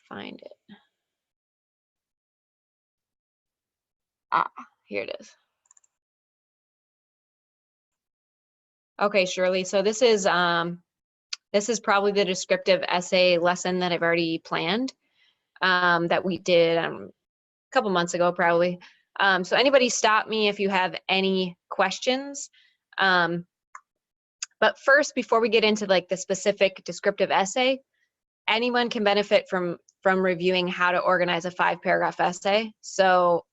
find it. Ah, here it is. Okay, Shirley, so this is probably the descriptive essay lesson that I've already planned, that we did a couple months ago, probably. So anybody stop me if you have any questions. But first, before we get into like the specific descriptive essay, anyone can benefit from reviewing how to organize a 5-paragraph essay. So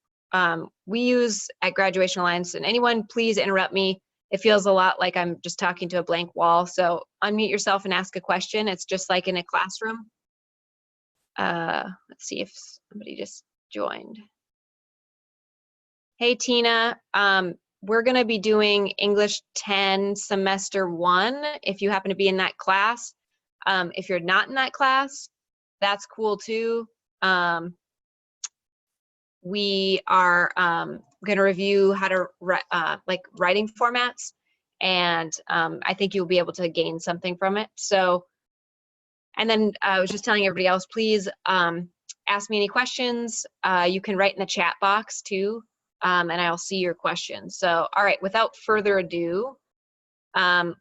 we use at Graduation Alliance, and anyone please interrupt me. It feels a lot like I'm just talking to a blank wall. So unmute yourself and ask a question. It's just like in a classroom. Let's see if somebody just joined. Hey, Tina. We're going to be doing English 10 semester 1 if you happen to be in that class. If you're not in that class, that's cool too. We are going to review how to like writing formats, and I think you'll be able to gain something from it. So, and then I was just telling everybody else, please ask me any questions. You can write in the chat box too, and I'll see your questions. So, all right, without further ado,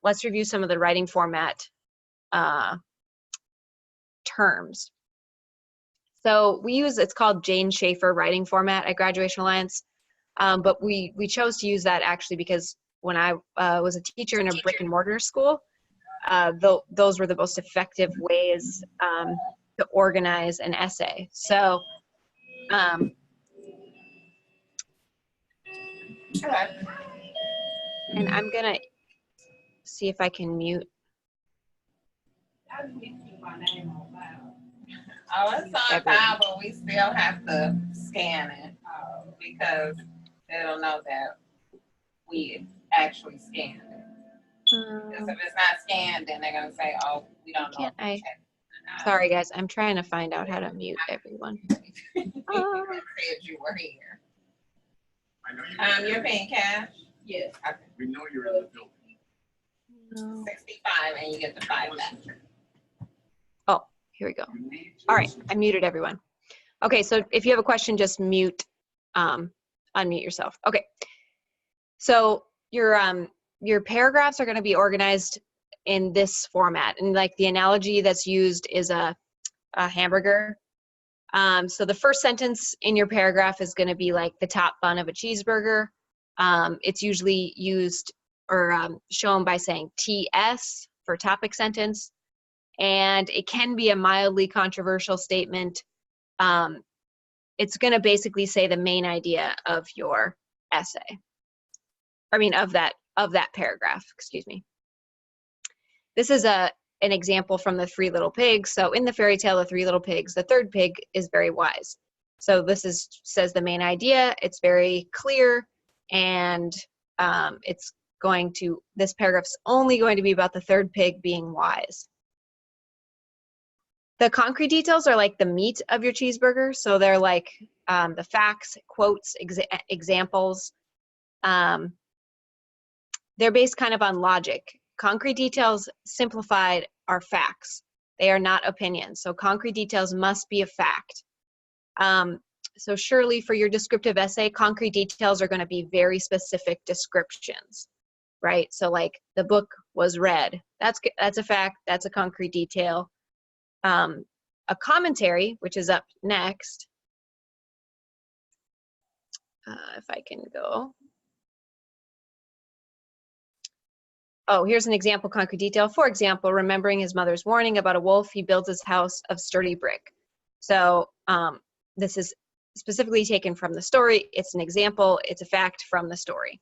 let's review some of the writing format terms. So we use, it's called Jane Schaefer writing format at Graduation Alliance, but we chose to use that actually because when I was a teacher in a brick and mortar school, those were the most effective ways to organize an essay. So, and I'm gonna see if I can mute. Oh, it's on file, but we still have to scan it because it'll know that we actually scanned it. Because if it's not scanned, then they're gonna say, "Oh, we don't know." Sorry, guys, I'm trying to find out how to mute everyone. Said you were here. You're paying cash? Yes. Okay. We know you're in the building. No. 65, and you get the 5 back. Oh, here we go. All right, I muted everyone. Okay, so if you have a question, just mute, unmute yourself. Okay, so your paragraphs are going to be organized in this format, and like the analogy that's used is a hamburger. So the first sentence in your paragraph is going to be like the top bun of a cheeseburger. It's usually used or shown by saying TS for topic sentence, and it can be a mildly controversial statement. It's going to basically say the main idea of your essay. I mean, of that paragraph, excuse me. This is an example from the 3 Little Pigs. So in the fairy tale, The 3 Little Pigs, the third pig is very wise. So this says the main idea. It's very clear, and this paragraph's only going to be about the third pig being wise. The concrete details are like the meat of your cheeseburger. So they're like the facts, quotes, examples. They're based kind of on logic. Concrete details, simplified, are facts. They are not opinions. So concrete details must be a fact. So surely for your descriptive essay, concrete details are going to be very specific descriptions, right? So like the book was read. That's a fact. That's a concrete detail. A commentary, which is up next. If I can go. Oh, here's an example concrete detail. For example, remembering his mother's warning about a wolf, he builds his house of sturdy brick. So this is specifically taken from the story. It's an example. It's a fact from the story.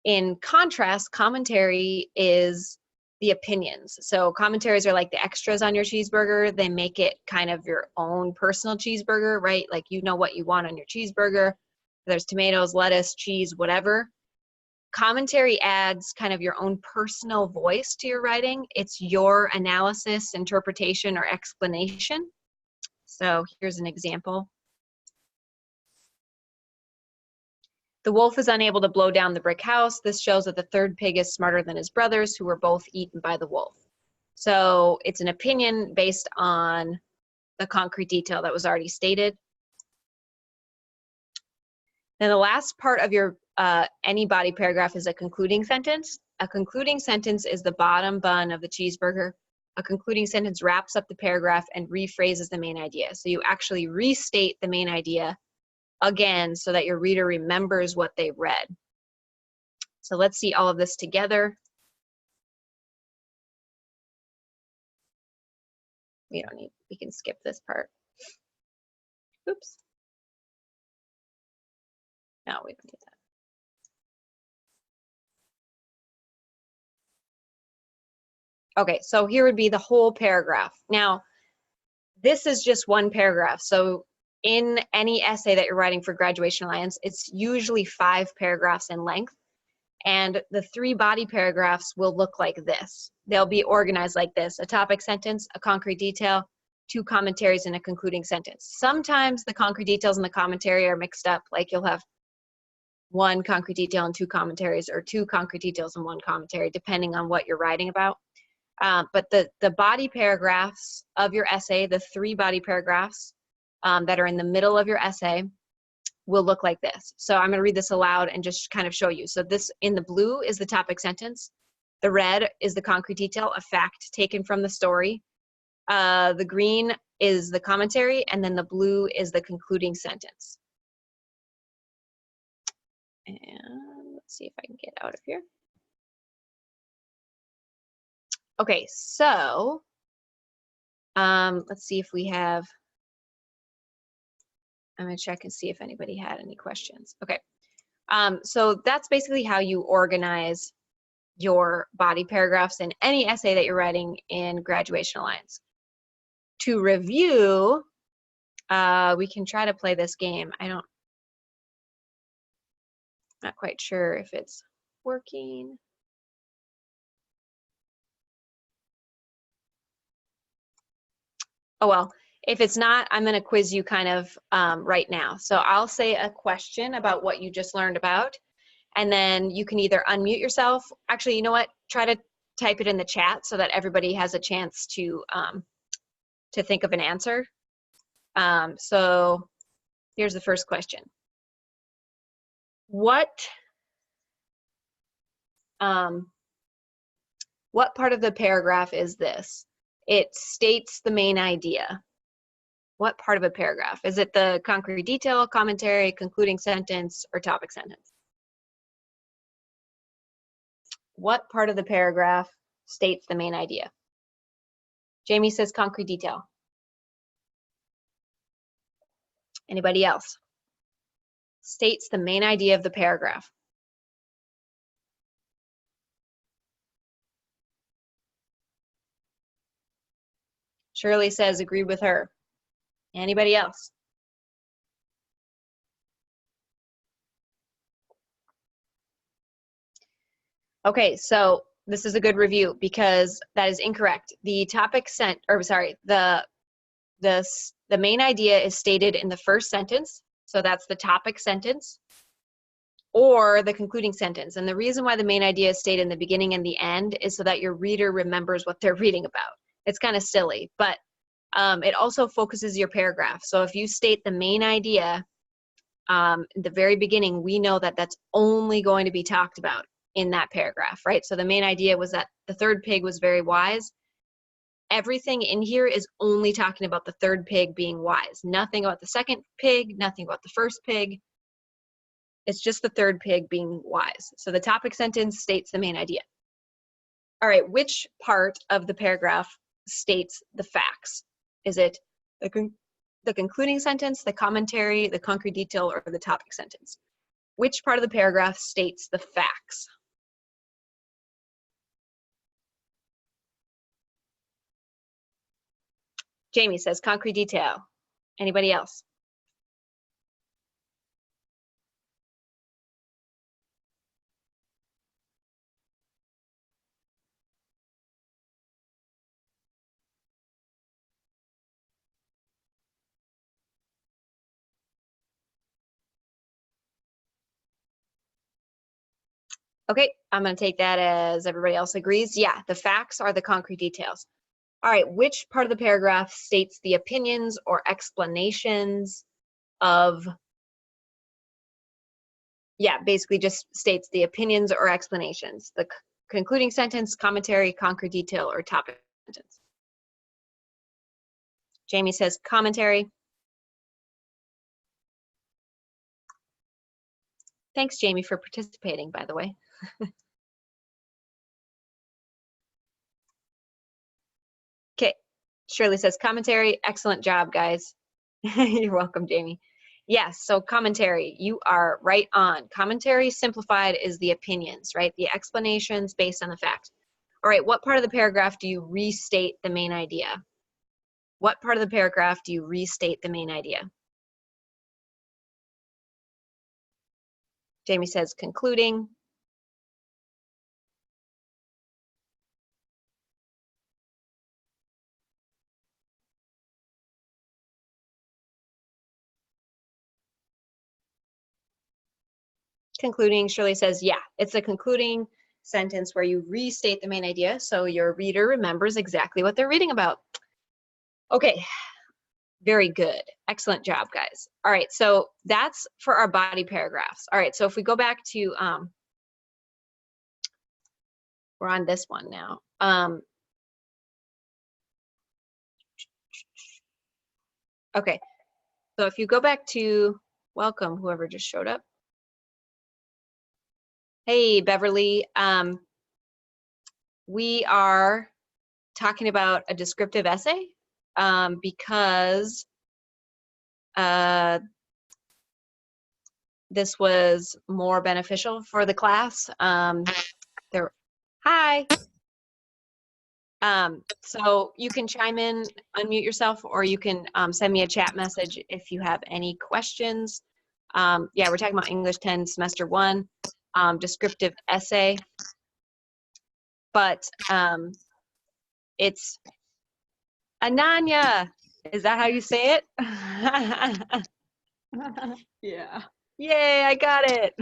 In contrast, commentary is the opinions. So commentaries are like the extras on your cheeseburger. They make it kind of your own personal cheeseburger, right? Like you know what you want on your cheeseburger. There's tomatoes, lettuce, cheese, whatever. Commentary adds kind of your own personal voice to your writing. It's your analysis, interpretation, or explanation. So here's an example. The wolf is unable to blow down the brick house. This shows that the third pig is smarter than his brothers, who were both eaten by the wolf. So it's an opinion based on the concrete detail that was already stated. Then the last part of your any body paragraph is a concluding sentence. A concluding sentence is the bottom bun of the cheeseburger. A concluding sentence wraps up the paragraph and rephrases the main idea. So you actually restate the main idea again so that your reader remembers what they read. So let's see all of this together. We don't need, we can skip this part. Oops. No, we don't need that. Okay, so here would be the whole paragraph. Now, this is just one paragraph. So in any essay that you're writing for Graduation Alliance, it's usually 5 paragraphs in length. And the 3 body paragraphs will look like this. They'll be organized like this: a topic sentence, a concrete detail, 2 commentaries, and a concluding sentence. Sometimes the concrete details and the commentary are mixed up, like you'll have 1 concrete detail and 2 commentaries, or 2 concrete details and 1 commentary, depending on what you're writing about. But the body paragraphs of your essay, the 3 body paragraphs that are in the middle of your essay, will look like this. So I'm going to read this aloud and just kind of show you. So this in the blue is the topic sentence. The red is the concrete detail, a fact taken from the story. The green is the commentary, and then the blue is the concluding sentence. And let's see if I can get out of here. Okay, so let's see if we have, I'm gonna check and see if anybody had any questions. Okay, so that's basically how you organize your body paragraphs in any essay that you're writing in Graduation Alliance. To review, we can try to play this game. Not quite sure if it's working. Oh well, if it's not, I'm going to quiz you kind of right now. So I'll say a question about what you just learned about, and then you can either unmute yourself. Actually, you know what? Try to type it in the chat so that everybody has a chance to think of an answer. So here's the first question. What part of the paragraph is this? It states the main idea. What part of a paragraph? Is it the concrete detail, commentary, concluding sentence, or topic sentence? What part of the paragraph states the main idea? Jamie says concrete detail. Anybody else? States the main idea of the paragraph. Shirley says agreed with her. Anybody else? Okay, so this is a good review because that is incorrect. The topic the main idea is stated in the first sentence, so that's the topic sentence, or the concluding sentence. And the reason why the main idea is stated in the beginning and the end is so that your reader remembers what they're reading about. It's kind of silly, but it also focuses your paragraph. So if you state the main idea in the very beginning, we know that that's only going to be talked about in that paragraph, right? So the main idea was that the third pig was very wise. Everything in here is only talking about the third pig being wise. Nothing about the second pig, nothing about the first pig. It's just the third pig being wise. So the topic sentence states the main idea. All right, which part of the paragraph states the facts? Is it the concluding sentence, the commentary, the concrete detail, or the topic sentence? Which part of the paragraph states the facts? Jamie says concrete detail. Anybody else? Okay, I'm going to take that as everybody else agrees. Yeah, the facts are the concrete details. All right, which part of the paragraph states the opinions or explanations of, yeah, basically just states the opinions or explanations. The concluding sentence, commentary, concrete detail, or topic sentence. Jamie says commentary. Thanks, Jamie, for participating, by the way. Okay, Shirley says commentary. Excellent job, guys. You're welcome, Jamie. Yes, so commentary, you are right on. Commentary simplified is the opinions, right? The explanations based on the facts. All right, what part of the paragraph do you restate the main idea? What part of the paragraph do you restate the main idea? Jamie says concluding. Concluding, Shirley says, yeah, it's a concluding sentence where you restate the main idea so your reader remembers exactly what they're reading about. Okay, very good. Excellent job, guys. All right, so that's for our body paragraphs. All right, so if we go back to, we're on this one now. Okay, so if you go back to, welcome, whoever just showed up. Hey, Beverly. We are talking about a descriptive essay because this was more beneficial for the class. Hi. So you can chime in, unmute yourself, or you can send me a chat message if you have any questions. Yeah, we're talking about English 10 semester 1, descriptive essay. But it's Ananya. Is that how you say it? Yeah. Yay, I got it.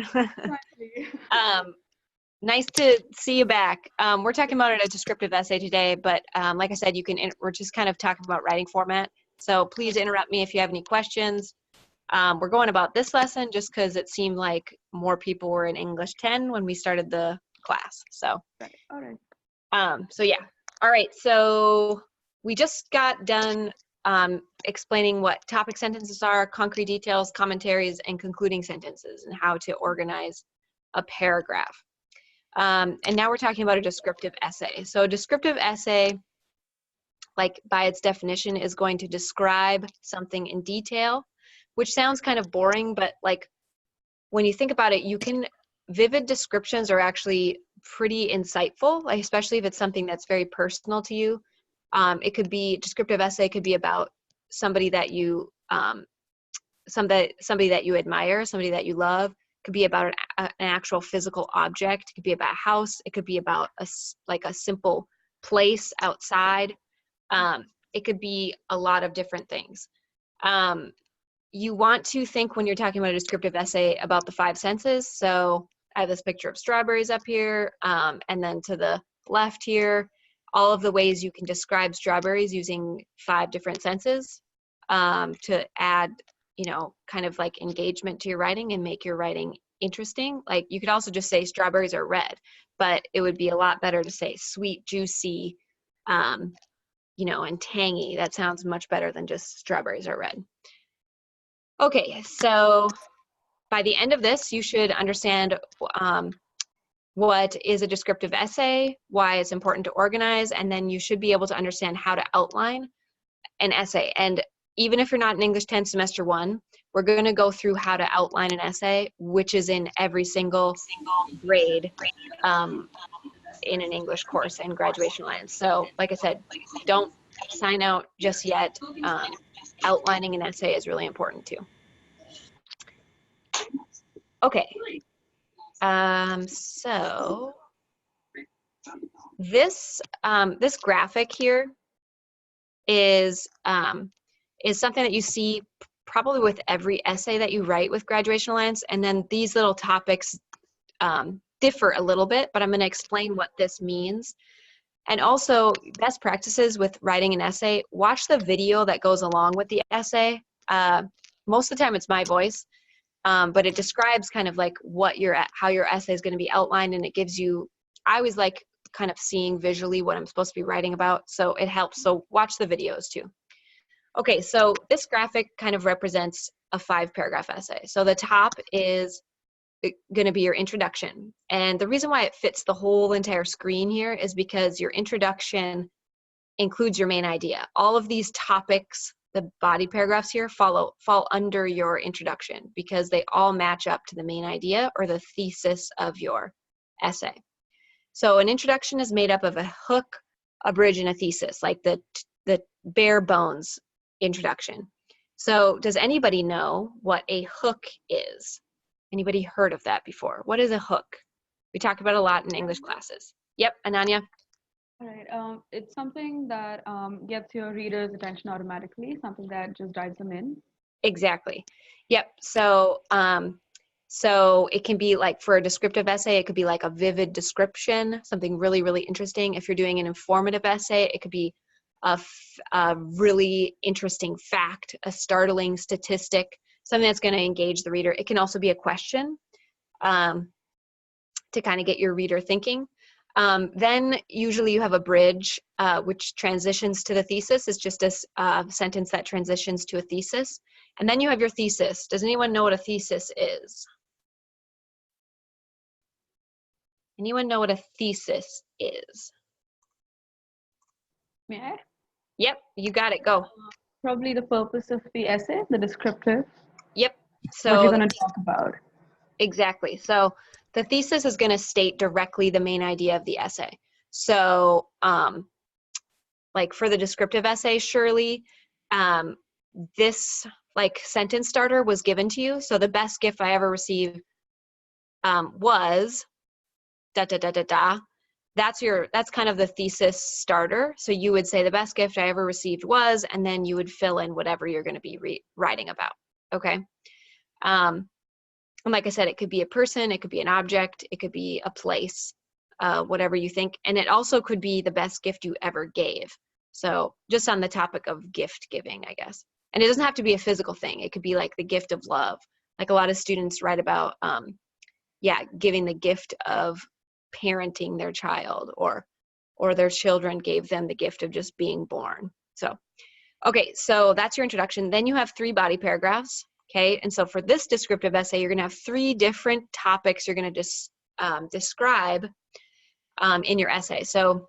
Nice to see you back. We're talking about a descriptive essay today, but like I said, we're just kind of talking about writing format. So please interrupt me if you have any questions. We're going about this lesson just because it seemed like more people were in English 10 when we started the class. So, All right. So yeah. All right. So we just got done explaining what topic sentences are, concrete details, commentaries, and concluding sentences, and how to organize a paragraph. And now we're talking about a descriptive essay. So a descriptive essay, like by its definition, is going to describe something in detail, which sounds kind of boring, but like when you think about it, vivid descriptions are actually pretty insightful, like especially if it's something that's very personal to you. It could be, descriptive essay could be about somebody that you, somebody that you admire, somebody that you love. It could be about an actual physical object. It could be about a house. It could be about a simple place outside. It could be a lot of different things. You want to think when you're talking about a descriptive essay about the 5 senses. So I have this picture of strawberries up here, and then to the left here, all of the ways you can describe strawberries using 5 different senses to add, kind of like engagement to your writing and make your writing interesting. Like you could also just say strawberries are red, but it would be a lot better to say sweet, juicy, and tangy. That sounds much better than just strawberries are red. Okay, so by the end of this, you should understand what is a descriptive essay, why it's important to organize, and then you should be able to understand how to outline an essay. And even if you're not in English 10 semester 1, we're going to go through how to outline an essay, which is in every single grade in an English course in Graduation Alliance. So like I said, don't sign out just yet. Outlining an essay is really important too. Okay. So this graphic here is something that you see probably with every essay that you write with Graduation Alliance, and then these little topics differ a little bit, but I'm going to explain what this means. And also, best practices with writing an essay, watch the video that goes along with the essay. Most of the time it's my voice, but it describes kind of like how your essay is going to be outlined, and it gives you, I always like kind of seeing visually what I'm supposed to be writing about, so it helps. So watch the videos too. Okay, so this graphic kind of represents a 5-paragraph essay. So the top is going to be your introduction. And the reason why it fits the whole entire screen here is because your introduction includes your main idea. All of these topics, the body paragraphs here, fall under your introduction because they all match up to the main idea or the thesis of your essay. So an introduction is made up of a hook, a bridge, and a thesis, like the bare bones introduction. So does anybody know what a hook is? Anybody heard of that before? What is a hook? We talk about it a lot in English classes. Yep, Ananya? All right. It's something that gets your reader's attention automatically, something that just drives them in. Exactly. Yep. So it can be like, for a descriptive essay, it could be like a vivid description, something really, really interesting. If you're doing an informative essay, it could be a really interesting fact, a startling statistic, something that's going to engage the reader. It can also be a question to kind of get your reader thinking. Then usually you have a bridge, which transitions to the thesis. It's just a sentence that transitions to a thesis. And then you have your thesis. Does anyone know what a thesis is? Anyone know what a thesis is? May I? Yep, you got it, go. Probably the purpose of the essay, the descriptive, Yep, what you're so going to talk about. exactly. So the thesis is going to state directly the main idea of the essay. So like for the descriptive essay, Shirley, this like sentence starter was given to you. So the best gift I ever received was da da da da da. That's kind of the thesis starter. So you would say the best gift I ever received was, and then you would fill in whatever you're going to be writing about. Okay. And like I said, it could be a person, it could be an object, it could be a place, whatever you think. And it also could be the best gift you ever gave. So just on the topic of gift giving, I guess. And it doesn't have to be a physical thing. It could be like the gift of love. Like a lot of students write about, giving the gift of parenting their child, or their children gave them the gift of just being born. So, okay, so that's your introduction. Then you have 3 body paragraphs. Okay, and so for this descriptive essay, you're going to have 3 different topics you're going to describe in your essay. So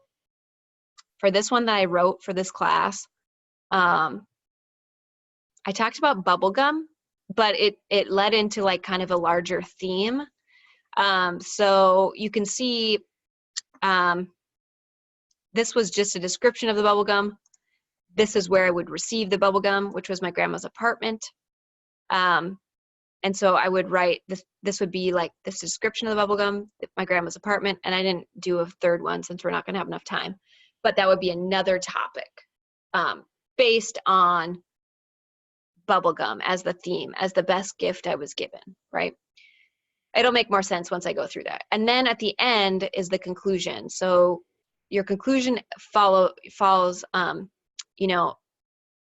for this one that I wrote for this class, I talked about bubblegum, but it led into like kind of a larger theme. So you can see this was just a description of the bubblegum. This is where I would receive the bubblegum, which was my grandma's apartment. And so I would write this would be like this description of the bubblegum, my grandma's apartment, and I didn't do a third one since we're not going to have enough time. But that would be another topic based on bubblegum as the theme, as the best gift I was given, right? It'll make more sense once I go through that. And then at the end is the conclusion. So your conclusion follows,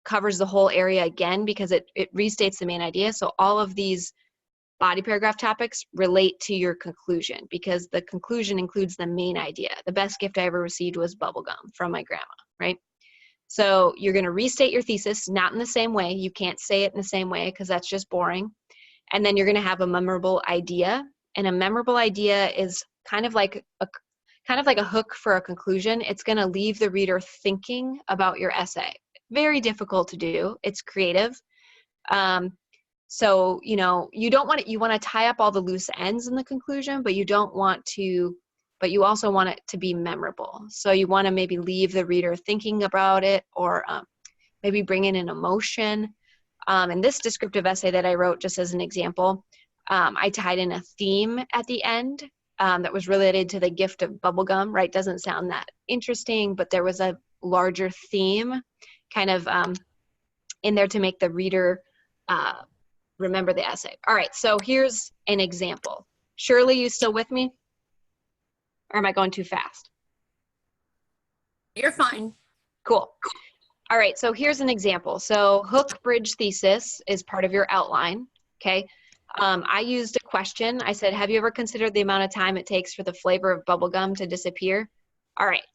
covers the whole area again because it restates the main idea. So all of these body paragraph topics relate to your conclusion because the conclusion includes the main idea. The best gift I ever received was bubblegum from my grandma, right? So you're going to restate your thesis, not in the same way. You can't say it in the same way because that's just boring. And then you're going to have a memorable idea. And a memorable idea is kind of like a hook for a conclusion. It's going to leave the reader thinking about your essay. Very difficult to do. It's creative. So, you want to tie up all the loose ends in the conclusion, but you also want it to be memorable. So you want to maybe leave the reader thinking about it, or maybe bring in an emotion. In this descriptive essay that I wrote, just as an example, I tied in a theme at the end that was related to the gift of bubblegum, right? Doesn't sound that interesting, but there was a larger theme kind of in there to make the reader remember the essay. All right, so here's an example. Shirley, you still with me? Or am I going too fast? You're fine. Cool. All right, so here's an example. So hook, bridge, thesis is part of your outline, okay? I used a question. I said, have you ever considered the amount of time it takes for the flavor of bubblegum to disappear? All right,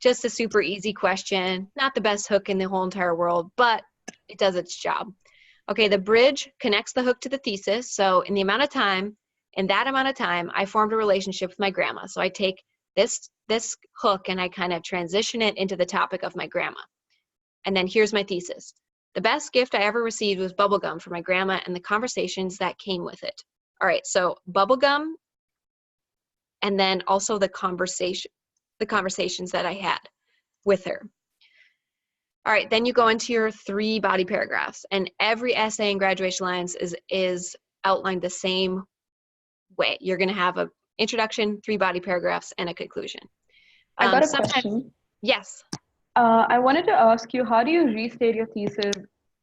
just a super easy question. Not the best hook in the whole entire world, but it does its job. Okay, the bridge connects the hook to the thesis. So in that amount of time, I formed a relationship with my grandma. So I take this hook and I kind of transition it into the topic of my grandma. And then here's my thesis. The best gift I ever received was bubblegum from my grandma and the conversations that came with it. All right, so bubblegum, and then also the conversations that I had with her. All right, then you go into your 3 body paragraphs, and every essay in Graduation Lines is outlined the same way. You're gonna have an introduction, 3 body paragraphs, and a conclusion. I got a question. Yes. I wanted to ask you, how do you restate your thesis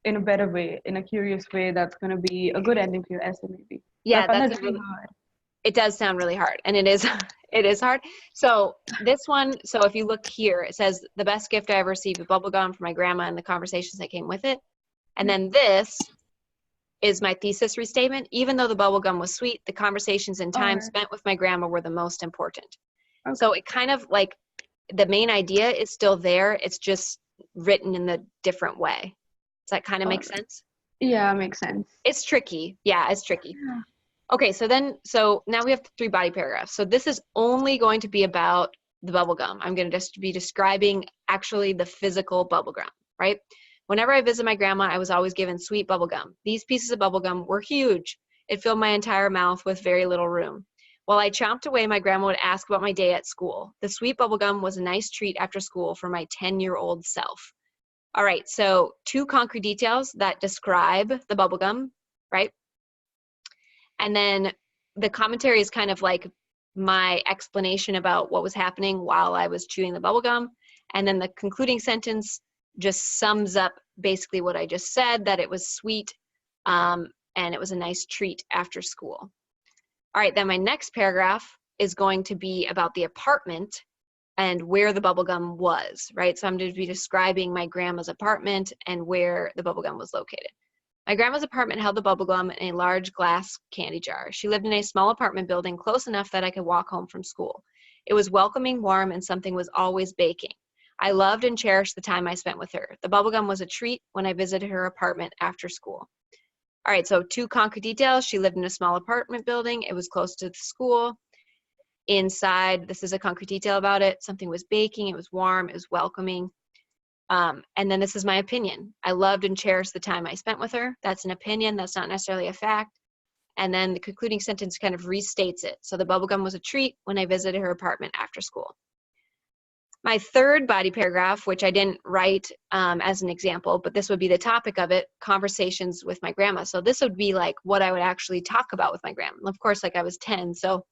in a better way, in a curious way that's going to be a good ending to your essay, maybe? Yeah, that's really hard. It does sound really hard, and it is it is hard. So this one, so if you look here, it says the best gift I ever received was bubblegum from my grandma and the conversations that came with it. And then this is my thesis restatement. Even though the bubblegum was sweet, the conversations and time spent with my grandma were the most important. Okay. So it kind of like, the main idea is still there. It's just written in a different way. Does that kind of make sense? Yeah, it makes sense. It's tricky. Yeah, it's tricky. Yeah. Okay, so now we have 3 body paragraphs. So this is only going to be about the bubblegum. I'm going to just be describing actually the physical bubblegum, right? Whenever I visit my grandma, I was always given sweet bubblegum. These pieces of bubblegum were huge. It filled my entire mouth with very little room. While I chomped away, my grandma would ask about my day at school. The sweet bubblegum was a nice treat after school for my 10-year-old self. All right, so 2 concrete details that describe the bubblegum, right? And then the commentary is kind of like my explanation about what was happening while I was chewing the bubblegum. And then the concluding sentence just sums up basically what I just said, that it was sweet and it was a nice treat after school. All right, then my next paragraph is going to be about the apartment and where the bubblegum was, right? So I'm going to be describing my grandma's apartment and where the bubblegum was located. My grandma's apartment held the bubblegum in a large glass candy jar. She lived in a small apartment building close enough that I could walk home from school. It was welcoming, warm, and something was always baking. I loved and cherished the time I spent with her. The bubblegum was a treat when I visited her apartment after school. All right, so 2 concrete details. She lived in a small apartment building. It was close to the school. Inside, this is a concrete detail about it. Something was baking. It was warm. It was welcoming. And then this is my opinion. I loved and cherished the time I spent with her. That's an opinion. That's not necessarily a fact. And then the concluding sentence kind of restates it. So the bubblegum was a treat when I visited her apartment after school. My 3rd body paragraph, which I didn't write as an example, but this would be the topic of it, conversations with my grandma. So this would be like what I would actually talk about with my grandma. And of course, like I was 10, so,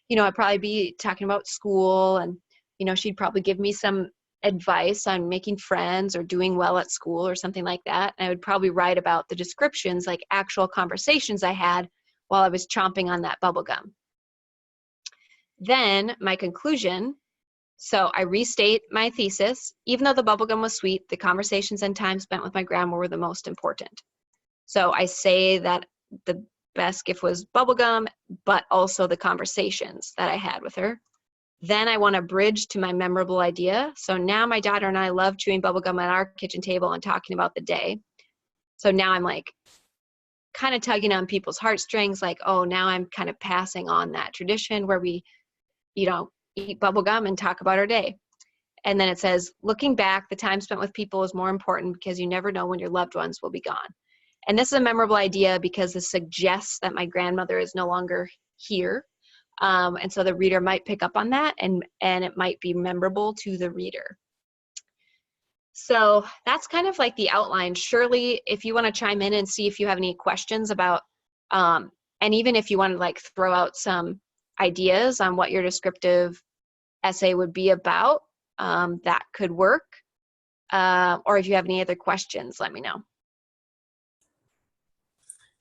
you know, I'd probably be talking about school and, you know, she'd probably give me some advice on making friends or doing well at school or something like that. And I would probably write about the descriptions, like actual conversations I had while I was chomping on that bubblegum. Then my conclusion. So I restate my thesis. Even though the bubblegum was sweet, the conversations and time spent with my grandma were the most important. So I say that the best gift was bubblegum, but also the conversations that I had with her. Then I want to bridge to my memorable idea. So now my daughter and I love chewing bubblegum at our kitchen table and talking about the day. So now I'm like kind of tugging on people's heartstrings, like, oh, now I'm kind of passing on that tradition where we, you know, eat bubblegum and talk about our day. And then it says, looking back, the time spent with people is more important because you never know when your loved ones will be gone. And this is a memorable idea because this suggests that my grandmother is no longer here. And so the reader might pick up on that and it might be memorable to the reader. So that's kind of like the outline. Shirley, if you want to chime in and see if you have any questions about, and even if you want to like throw out some ideas on what your descriptive essay would be about, that could work. Or if you have any other questions, let me know.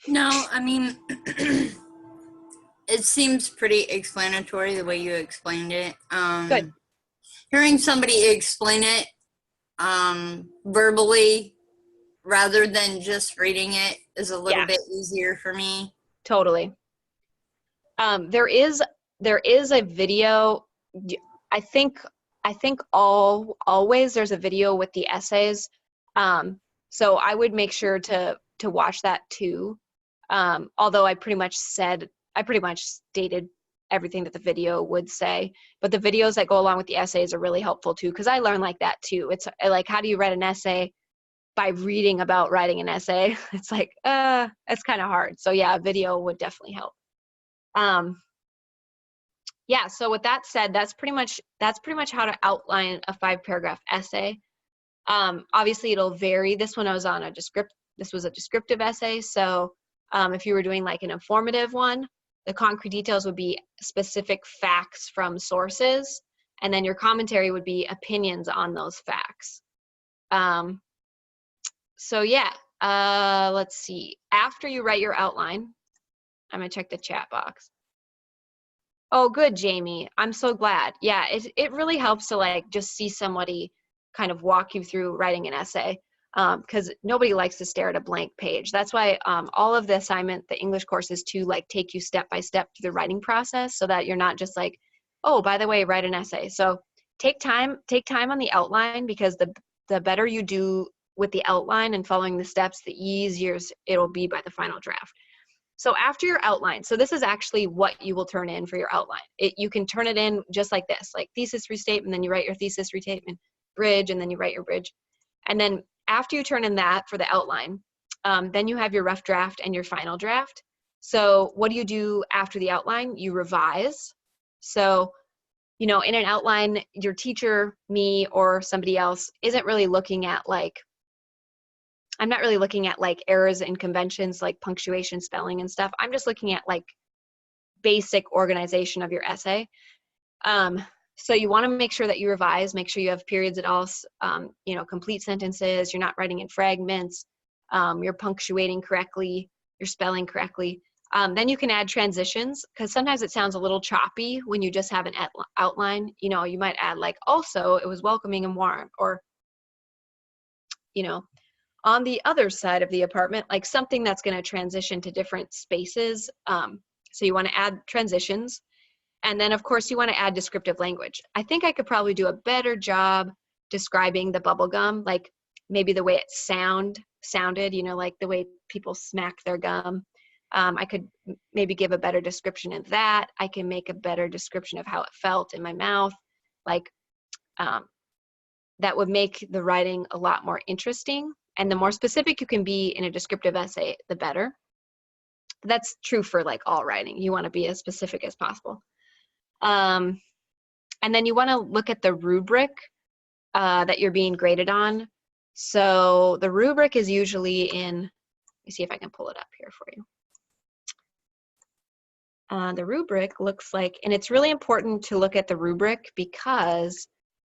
No, I mean, it seems pretty explanatory the way you explained it. Good. hearing somebody explain it verbally rather than just reading it is a little bit easier for me. Totally. There is a video. I think always there's a video with the essays. So I would make sure to watch that too. Although I pretty much stated everything that the video would say, but the videos that go along with the essays are really helpful too, because I learned like that too. It's like, how do you write an essay? By reading about writing an essay. It's like, it's kind of hard. So yeah, a video would definitely help. Yeah, so with that said, that's pretty much how to outline a 5-paragraph essay. Obviously it'll vary. This one I was on this was a descriptive essay. So if you were doing like an informative one, the concrete details would be specific facts from sources, and then your commentary would be opinions on those facts. So yeah, let's see. After you write your outline, I'm gonna check the chat box. Oh, good, Jamie. I'm so glad. Yeah, it really helps to like just see somebody kind of walk you through writing an essay, because nobody likes to stare at a blank page. That's why all of the English courses to like take you step by step through the writing process, so that you're not just like, oh, by the way, write an essay. So take time on the outline, because the better you do with the outline and following the steps, the easier it'll be by the final draft. So after your outline, so this is actually what you will turn in for your outline. You can turn it in just like this, like thesis restatement, then you write your thesis restatement, bridge, and then you write your bridge. And then after you turn in that for the outline, then you have your rough draft and your final draft. So what do you do after the outline? You revise. So, in an outline, your teacher, me, or somebody else isn't really looking at like, I'm not really looking at like errors and conventions like punctuation, spelling, and stuff. I'm just looking at like basic organization of your essay. So you want to make sure that you revise, make sure you have periods at all, complete sentences, you're not writing in fragments, you're punctuating correctly, you're spelling correctly. Then you can add transitions, because sometimes it sounds a little choppy when you just have an outline. You might add like, also, it was welcoming and warm, or, on the other side of the apartment, like something that's going to transition to different spaces. So you want to add transitions. And then, of course, you want to add descriptive language. I think I could probably do a better job describing the bubble gum, like maybe the way it sounded, like the way people smack their gum. I could maybe give a better description of that. I can make a better description of how it felt in my mouth. Like, that would make the writing a lot more interesting. And the more specific you can be in a descriptive essay, the better. That's true for like all writing. You want to be as specific as possible. And then you want to look at the rubric that you're being graded on. So the rubric is usually in, let me see if I can pull it up here for you. The rubric looks like, and it's really important to look at the rubric because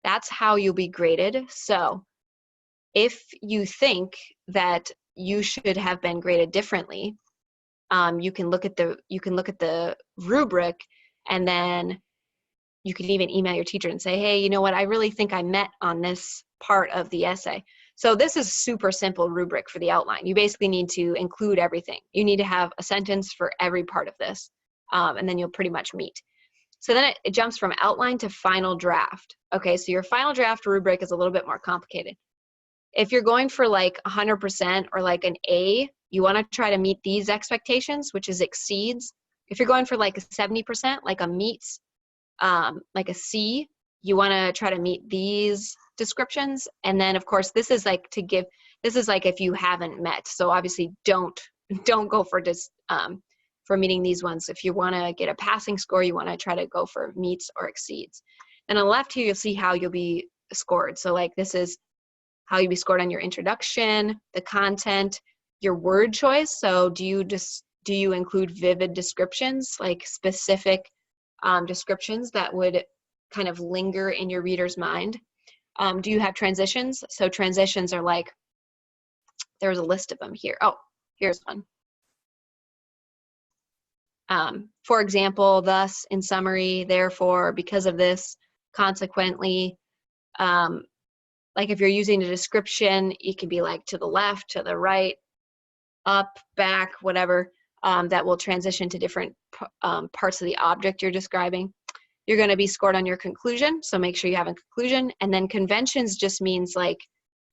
that's how you'll be graded. So if you think that you should have been graded differently, you can look at the rubric, and then you can even email your teacher and say, hey, you know what, I really think I met on this part of the essay. So this is super simple rubric for the outline. You basically need to include everything. You need to have a sentence for every part of this, and then you'll pretty much meet. So then it jumps from outline to final draft. Okay, so your final draft rubric is a little bit more complicated. If you're going for like 100% or like an A, you want to try to meet these expectations, which is exceeds. If you're going for like a 70%, like a meets, like a C, you want to try to meet these descriptions. And then of course, this is like if you haven't met. So obviously don't go for meeting these ones. If you want to get a passing score, you want to try to go for meets or exceeds. And on the left here, you'll see how you'll be scored. So like this is how you'll be scored on your introduction, the content, your word choice. So do you include vivid descriptions, like specific descriptions that would kind of linger in your reader's mind? Do you have transitions? So transitions are like, there's a list of them here. Oh, here's one. For example, thus, in summary, therefore, because of this, consequently, like if you're using a description, it can be like to the left, to the right, up, back, whatever, that will transition to different parts of the object you're describing. You're going to be scored on your conclusion, so make sure you have a conclusion. And then conventions just means like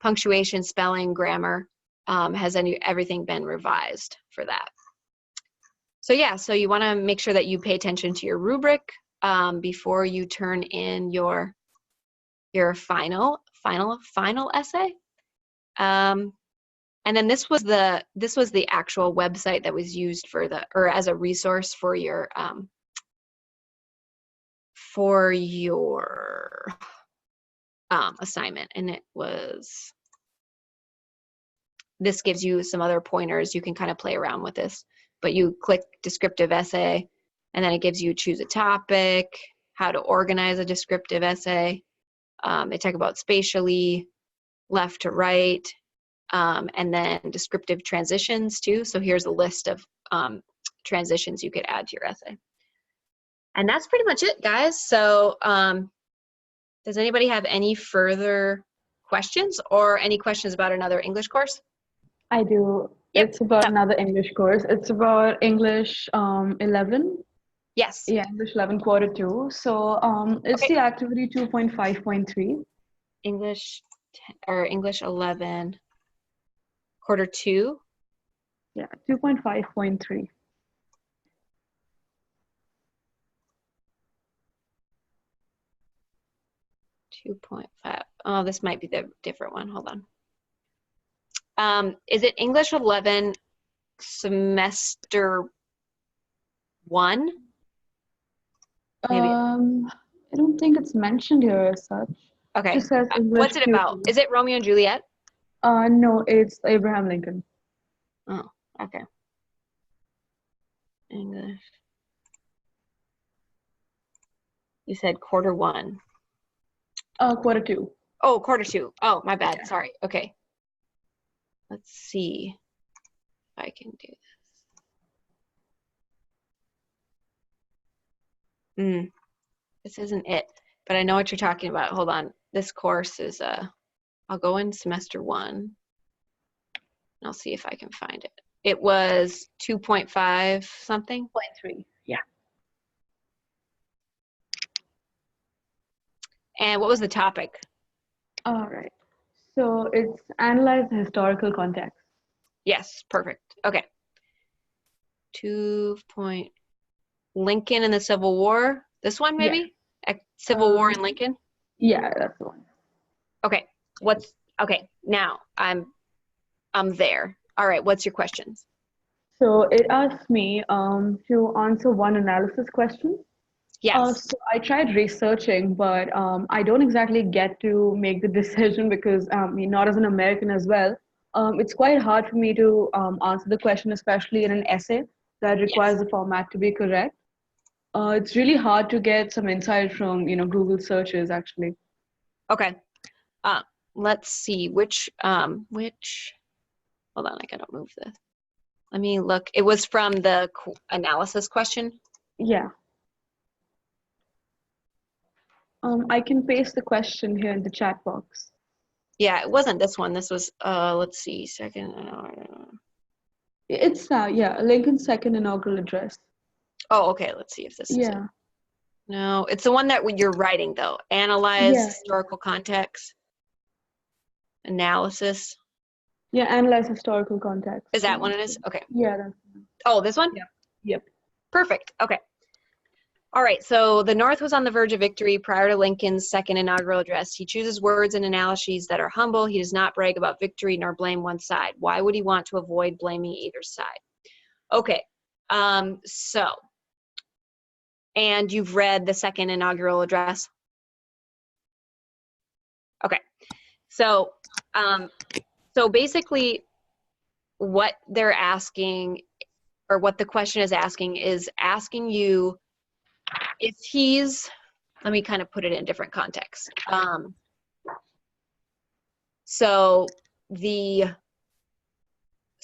punctuation, spelling, grammar. Has everything been revised for that? So yeah, so you want to make sure that you pay attention to your rubric before you turn in your final essay. And then this was the actual website that was used or as a resource for your assignment, and this gives you some other pointers. You can kind of play around with this, but you click descriptive essay, and then it gives you choose a topic, how to organize a descriptive essay. They talk about spatially, left to right, and then descriptive transitions too. So here's a list of transitions you could add to your essay. And that's pretty much it, guys. So does anybody have any further questions or any questions about another English course? I do. Yep. It's about another English course. It's about English 11. Yes. Yeah, English 11 quarter 2. So it's Okay. the activity 2.5.3. English 11 quarter 2. Yeah, 2.5.3. Oh, this might be the different one. Hold on. Is it English 11 semester 1? Maybe. I don't think it's mentioned here as such. Okay. Just says English What's it about? Q2. Is it Romeo and Juliet? No, it's Abraham Lincoln. Oh, okay. English. You said quarter 1. Quarter 2. Oh, quarter 2. Oh, my bad. Yeah. Sorry. Okay. Let's see if I can do this. This isn't it, but I know what you're talking about. Hold on. This course is, I'll go in semester 1. And I'll see if I can find it. It was 2.5 something? 0.3. Yeah. And what was the topic? All right. So it's analyze the historical context. Yes, perfect. Okay. Lincoln and the Civil War. This one maybe? Civil War and Lincoln? Yeah, that's the one. Okay. Okay, now I'm there. All right, what's your questions? So it asked me to answer one analysis question. Yes. So I tried researching, but I don't exactly get to make the decision because not as an American as well. It's quite hard for me to answer the question, especially in an essay that requires the format to be correct. It's really hard to get some insight from Google searches actually. Okay. Let's see which hold on, I gotta move this. Let me look. It was from the analysis question. Yeah. I can paste the question here in the chat box. Yeah, it wasn't this one. This was let's see, second. It's Lincoln's second inaugural address. Oh, okay. Let's see if this is it. Yeah. No, it's the one that you're writing though. Analyze historical context. Analysis. Yeah, analyze historical context. Is that what it is? Okay. Yeah, that's the one. Oh, this one? Yeah. Yep. Perfect. Okay. All right. So the North was on the verge of victory prior to Lincoln's second inaugural address. He chooses words and analogies that are humble. He does not brag about victory nor blame one side. Why would he want to avoid blaming either side? Okay. And you've read the second inaugural address? Okay. So basically what they're asking, or what the question is asking you if he's, let me kind of put it in a different context. So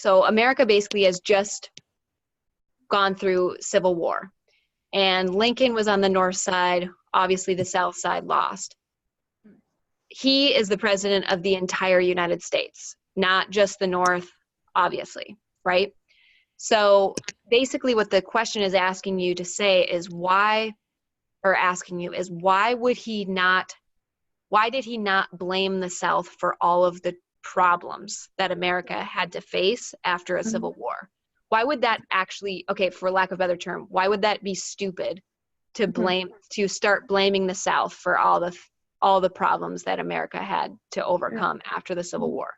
America basically has just gone through Civil War, and Lincoln was on the north side. Obviously the south side lost. he is the president of the entire United States, not just the North, obviously, right? So basically what the question is asking you to say is why did he not blame the South for all of the problems that America had to face after a civil war? Why would that actually, okay, for lack of a better term, why would that be stupid to start blaming the South for all the problems that America had to overcome after the Civil War?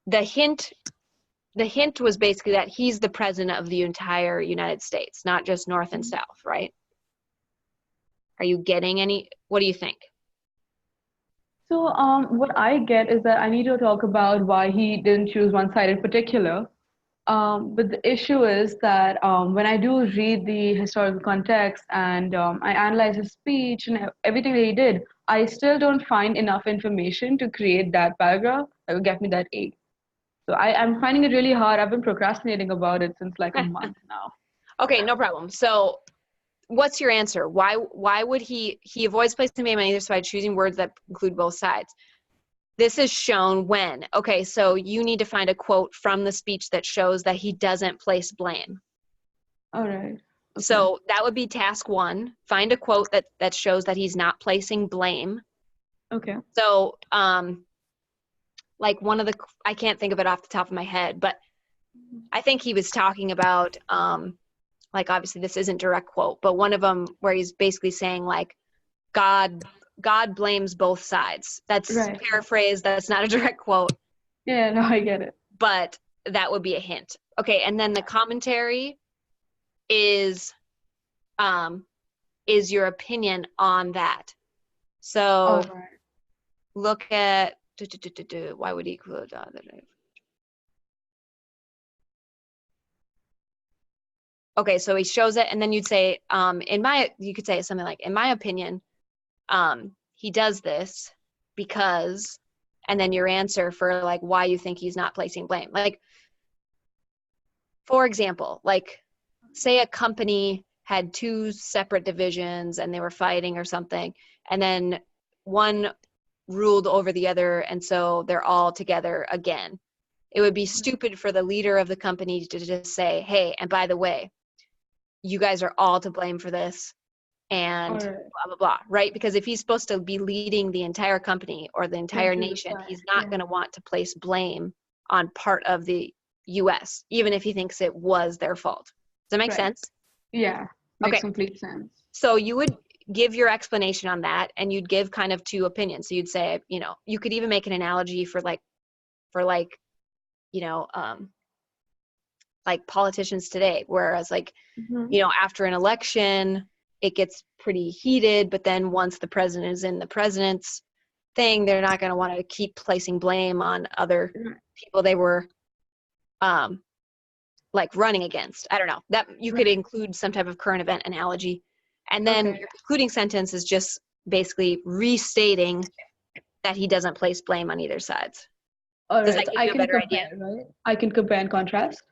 The hint was basically that he's the president of the entire United States, not just North and South, right? Are you getting what do you think? So what I get is that I need to talk about why he didn't choose one side in particular. But the issue is that when I do read the historical context and I analyze his speech and everything that he did, I still don't find enough information to create that paragraph that would get me that A. So I'm finding it really hard. I've been procrastinating about it since like a month now. Okay, no problem. So what's your answer? Why would he avoids placing blame on either side, choosing words that include both sides? This is shown when. Okay, so you need to find a quote from the speech that shows that he doesn't place blame. All right. Okay. So that would be task 1. Find a quote that shows that he's not placing blame. Okay. So, like I can't think of it off the top of my head, but I think he was talking about, like obviously this isn't direct quote, but one of them where he's basically saying like, God blames both sides. That's right. Paraphrased. That's not a direct quote. Yeah, no, I get it. But that would be a hint. Okay, and then the commentary is your opinion on that. So All right. look at why would he include okay, so he shows it, and then you'd say, you could say something like, in my opinion, he does this because, and then your answer for like why you think he's not placing blame. Like, for example, like say a company had 2 separate divisions and they were fighting or something, and then one ruled over the other, and so they're all together again. It would be stupid for the leader of the company to just say, hey, and by the way, you guys are all to blame for this, and right. blah, blah, blah, right? Because if he's supposed to be leading the entire company or the entire nation, he's not going to want to place blame on part of the U.S., even if he thinks it was their fault. Does that make sense? Yeah, makes Okay. complete sense. So you would give your explanation on that, and you'd give kind of 2 opinions. So you'd say, you could even make an analogy for like politicians today, whereas like, after an election, it gets pretty heated, but then once the president is in the president's thing, they're not going to want to keep placing blame on other people they were like running against. I don't know. That you could include some type of current event analogy. And then your concluding sentence is just basically restating that he doesn't place blame on either sides. All Does right. that give you a better idea? Right? I can compare and contrast.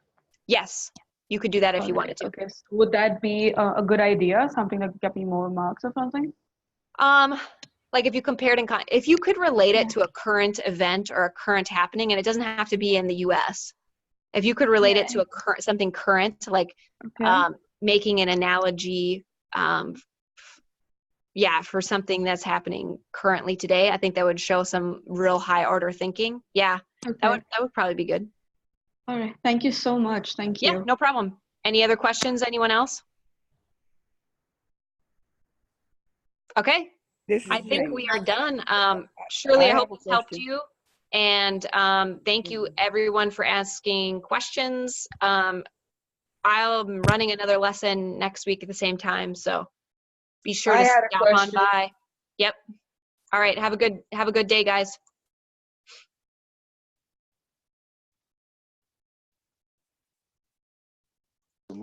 Yes, you could do that if you wanted to. Okay. So would that be a good idea? Something that could get me more marks or something? Like if you compared if you could relate it to a current event or a current happening, and it doesn't have to be in the U.S. If you could relate it to something current, like making an analogy, for something that's happening currently today, I think that would show some real high order thinking. Yeah, that would probably be good. All right. Thank you so much. Thank you. Yeah, no problem. Any other questions? Anyone else? Okay. I think we are done. Shirley, I hope this helped you. And thank you everyone for asking questions. I'm running another lesson next week at the same time, so be sure to stop on by. Yep. All right. Have a good day, guys.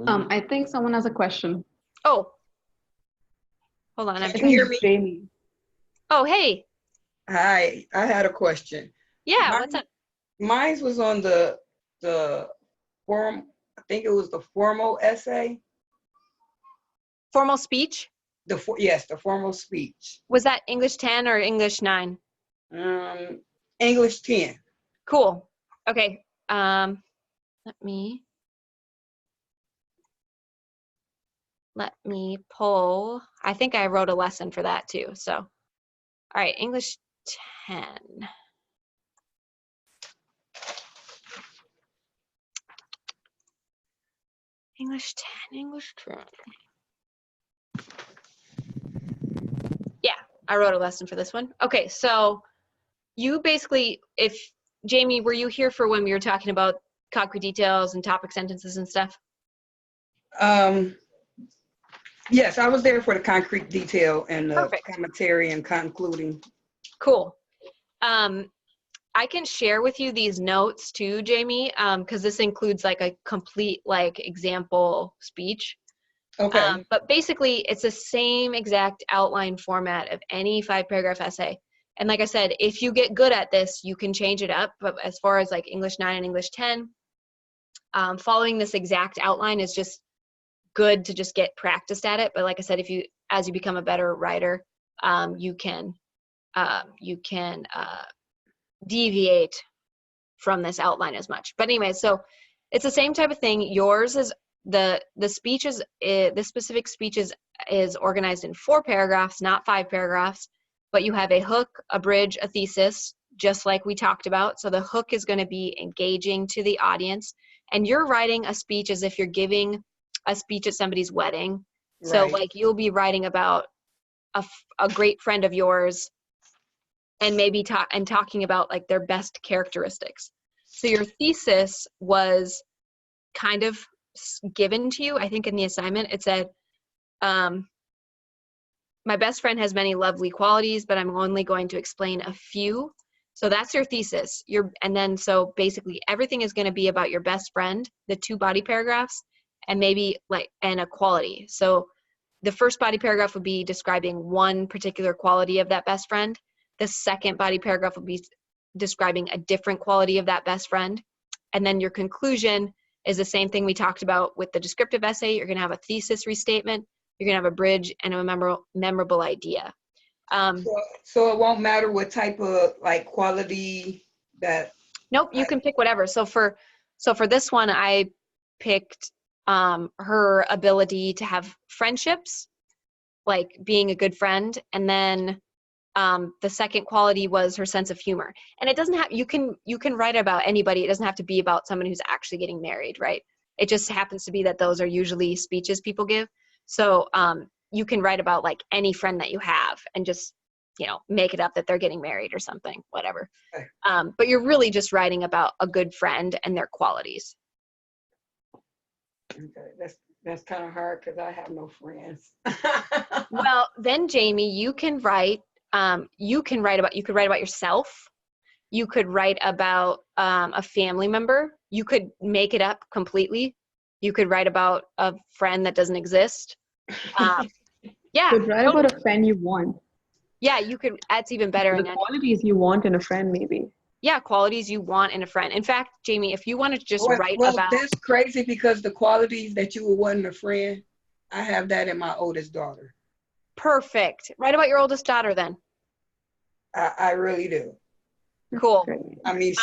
I think someone has a question. Oh, hold on. Can you hear me? Jamie. Oh, hey. Hi, I had a question. Yeah, what's up? Mine was on the form. I think it was the formal essay. Formal speech? Yes, the formal speech. Was that English 10 or English 9? English 10. Cool. Okay. Let me pull. I think I wrote a lesson for that too. So, all right, English 10. English 10, English 10. Yeah, I wrote a lesson for this one. Okay, so you basically, Jamie, were you here for when we were talking about concrete details and topic sentences and stuff? Yes, I was there for the concrete detail and the Perfect. commentary and concluding. Cool. I can share with you these notes too, Jamie, because this includes like a complete like example speech. Okay. But basically, it's the same exact outline format of any 5-paragraph essay. And like I said, if you get good at this, you can change it up. But as far as like English 9 and English 10, following this exact outline is just good to just get practiced at it. But like I said, as you become a better writer, you can deviate from this outline as much. But anyway, so it's the same type of thing. Yours is the speech is this specific speech is organized in 4 paragraphs, not 5 paragraphs. But you have a hook, a bridge, a thesis, just like we talked about. So the hook is going to be engaging to the audience, and you're writing a speech as if you're giving a speech at somebody's wedding. So Right. like you'll be writing about a great friend of yours, and maybe talking about like their best characteristics. So your thesis was kind of given to you, I think in the assignment. It said, my best friend has many lovely qualities, but I'm only going to explain a few. So that's your thesis. So basically everything is going to be about your best friend, the 2 body paragraphs, and maybe and a quality. So the first body paragraph would be describing one particular quality of that best friend. The second body paragraph would be describing a different quality of that best friend. And then your conclusion is the same thing we talked about with the descriptive essay. You're going to have a thesis restatement. You're going to have a bridge and a memorable idea. So it won't matter what type of like quality that. Nope, you can pick whatever. So for this one, I picked her ability to have friendships, like being a good friend, and then the second quality was her sense of humor. And it doesn't have, you can write about anybody. It doesn't have to be about someone who's actually getting married, right? It just happens to be that those are usually speeches people give. So you can write about like any friend that you have and just, make it up that they're getting married or something, whatever. Okay. But you're really just writing about a good friend and their qualities. Okay, that's kind of hard because I have no friends. Well, then Jamie, you could write about yourself. You could write about a family member. You could make it up completely. You could write about a friend that doesn't exist. Yeah. You could write about a friend you want. Yeah, you could. That's even better. The qualities you want in a friend, maybe. Yeah, qualities you want in a friend. In fact, Jamie, if you want to just write about. That's crazy because the qualities that you would want in a friend, I have that in my oldest daughter. Perfect. Write about your oldest daughter then. I really do. Cool. I mean,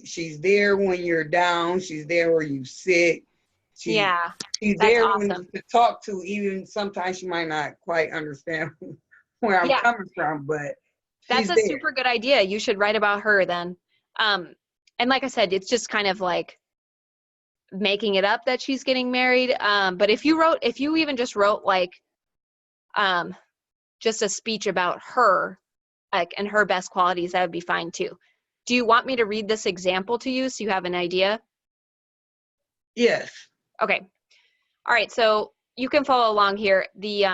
she's there when you're down. She's there when you're sick. She's there awesome. to talk to. Even sometimes she might not quite understand where I'm coming from, but that's a super good idea. You should write about her then. And like I said, it's just kind of like making it up that she's getting married. But if you even just wrote like just a speech about her, like, and her best qualities, that would be fine too. Do you want me to read this example to you so you have an idea? Yes. Okay. All right. So you can follow along here. The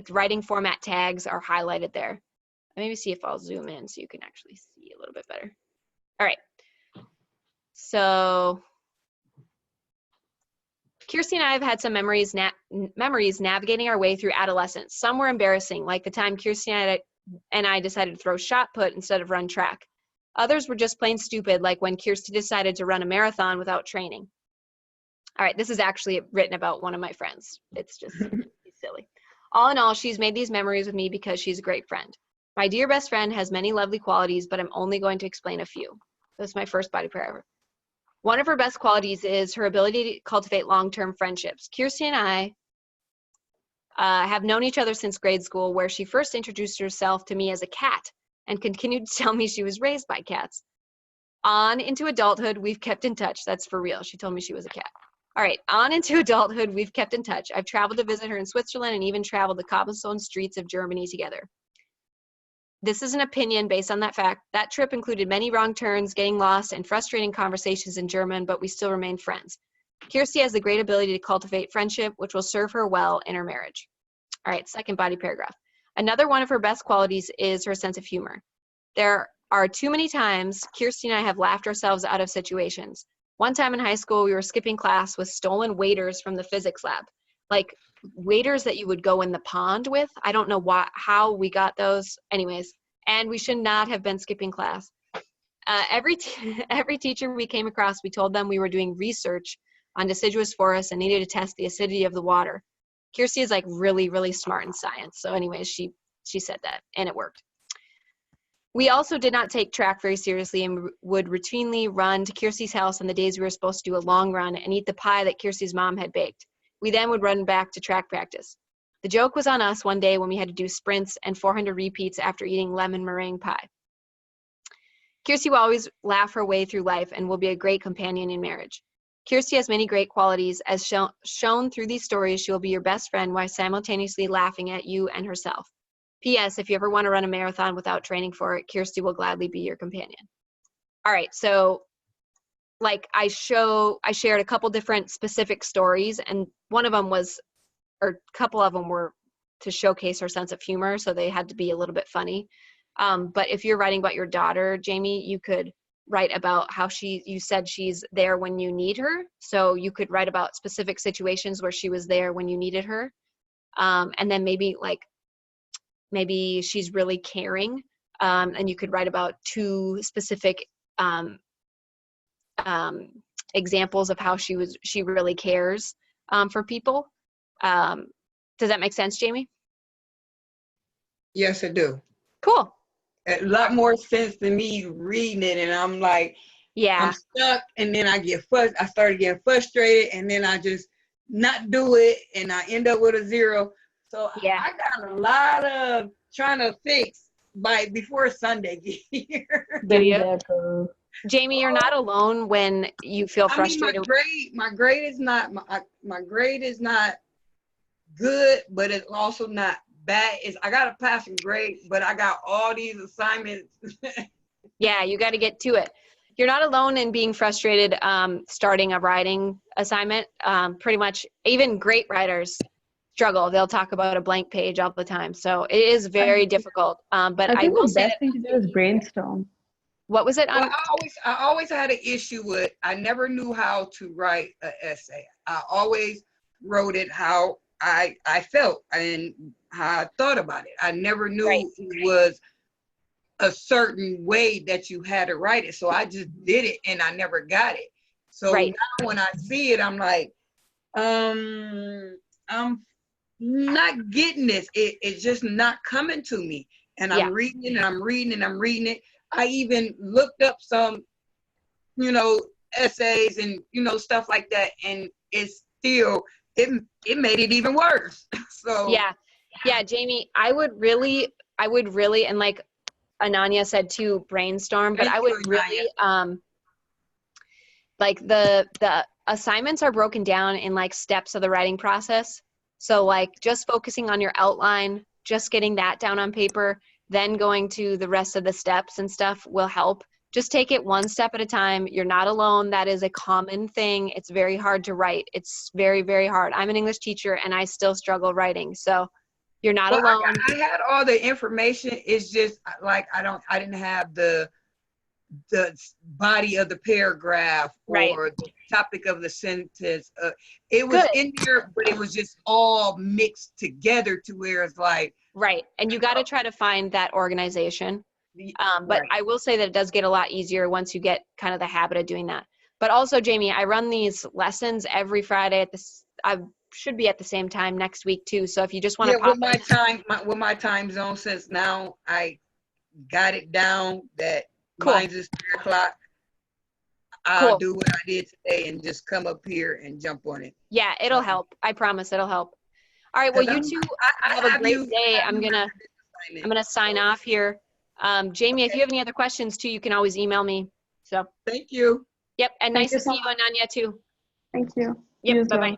writing format tags are highlighted there. Maybe see if I'll zoom in so you can actually see a little bit better. All right. So Kirsty and I have had some memories navigating our way through adolescence. Some were embarrassing, like the time Kirsty and I decided to throw shot put instead of run track. Others were just plain stupid, like when Kirsty decided to run a marathon without training. All right, this is actually written about one of my friends. It's just silly. All in all, she's made these memories with me because she's a great friend. My dear best friend has many lovely qualities, but I'm only going to explain a few. That's my first body paragraph. One of her best qualities is her ability to cultivate long-term friendships. Kirsty and I have known each other since grade school, where she first introduced herself to me as a cat and continued to tell me she was raised by cats. On into adulthood, we've kept in touch. That's for real. She told me she was a cat. All right, on into adulthood, we've kept in touch. I've traveled to visit her in Switzerland and even traveled the cobblestone streets of Germany together. This is an opinion based on that fact. That trip included many wrong turns, getting lost, and frustrating conversations in German, but we still remain friends. Kirsty has the great ability to cultivate friendship, which will serve her well in her marriage. All right, second body paragraph. Another one of her best qualities is her sense of humor. There are too many times Kirsty and I have laughed ourselves out of situations. One time in high school, we were skipping class with stolen waders from the physics lab. Like waders that you would go in the pond with. I don't know how we got those. Anyways, and we should not have been skipping class. Every teacher we came across, we told them we were doing research on deciduous forests and needed to test the acidity of the water. Kirsty is like really, really smart in science. So anyways, she said that and it worked. We also did not take track very seriously and would routinely run to Kirsty's house on the days we were supposed to do a long run and eat the pie that Kirsty's mom had baked. We then would run back to track practice. The joke was on us one day when we had to do sprints and 400 repeats after eating lemon meringue pie. Kirsty will always laugh her way through life and will be a great companion in marriage. Kirsty has many great qualities. As shown through these stories, she will be your best friend while simultaneously laughing at you and herself. P.S. If you ever want to run a marathon without training for it, Kirsty will gladly be your companion. All right, so like I shared a couple different specific stories, and one of them was, or a couple of them were to showcase her sense of humor, so they had to be a little bit funny. But if you're writing about your daughter, Jamie, you could write about how you said she's there when you need her. So you could write about specific situations where she was there when you needed her. And then maybe she's really caring. And you could write about two specific examples of how she really cares for people. Does that make sense, Jamie? Yes, I do. Cool. A lot more sense than me reading it, and I'm like, yeah, I'm stuck, and then I started getting frustrated, and then I just not do it, and I end up with a 0. So yeah. I got a lot of trying to fix before Sunday get here. Do you? Jamie, you're not alone when you feel frustrated. I mean, my grade is not good, but it's also not bad. I got a passing grade, but I got all these assignments. Yeah, you got to get to it. You're not alone in being frustrated starting a writing assignment. Pretty much even great writers struggle. They'll talk about a blank page all the time. So it is very difficult. But I will say the best thing to do is brainstorm. What was it? Well, I always had an issue with, I never knew how to write an essay. I always wrote it how I felt and how I thought about it. I never knew it was a certain way that you had to write it. So I just did it and I never got it. So now when I see it, I'm like, I'm not getting this. It's just not coming to me. And I'm reading it and I'm reading and I'm reading it. I even looked up some, essays and, stuff like that. And it's still, it made it even worse. So yeah, Jamie, I would really, and like Ananya said too, brainstorm, but I would really, like the assignments are broken down in like steps of the writing process. So like just focusing on your outline, just getting that down on paper, then going to the rest of the steps and stuff will help. Just take it one step at a time. You're not alone. That is a common thing. It's very hard to write. It's very, very hard. I'm an English teacher and I still struggle writing. So you're not alone. I had all the information. It's just like, I didn't have the body of the paragraph or the topic of the sentence. It was in there, but it was just all mixed together to where it's like. Right. And you got to try to find that organization. But I will say that it does get a lot easier once you get kind of the habit of doing that. But also, Jamie, I run these lessons every Friday at this. I should be at the same time next week too. So if you just want to Yeah, pop with my time zone, since now I got it down that Cool. mine's is 3 o'clock. I'll Cool. do what I did today and just come up here and jump on it. Yeah, it'll help. I promise it'll help. All right. Well, you two have a great day. I'm gonna sign off here. Jamie, if you have any other questions too, you can always email me. So Thank you. yep, and Thank nice you to so see you, Ananya, too. Thank you. Yep. You as Bye well. bye.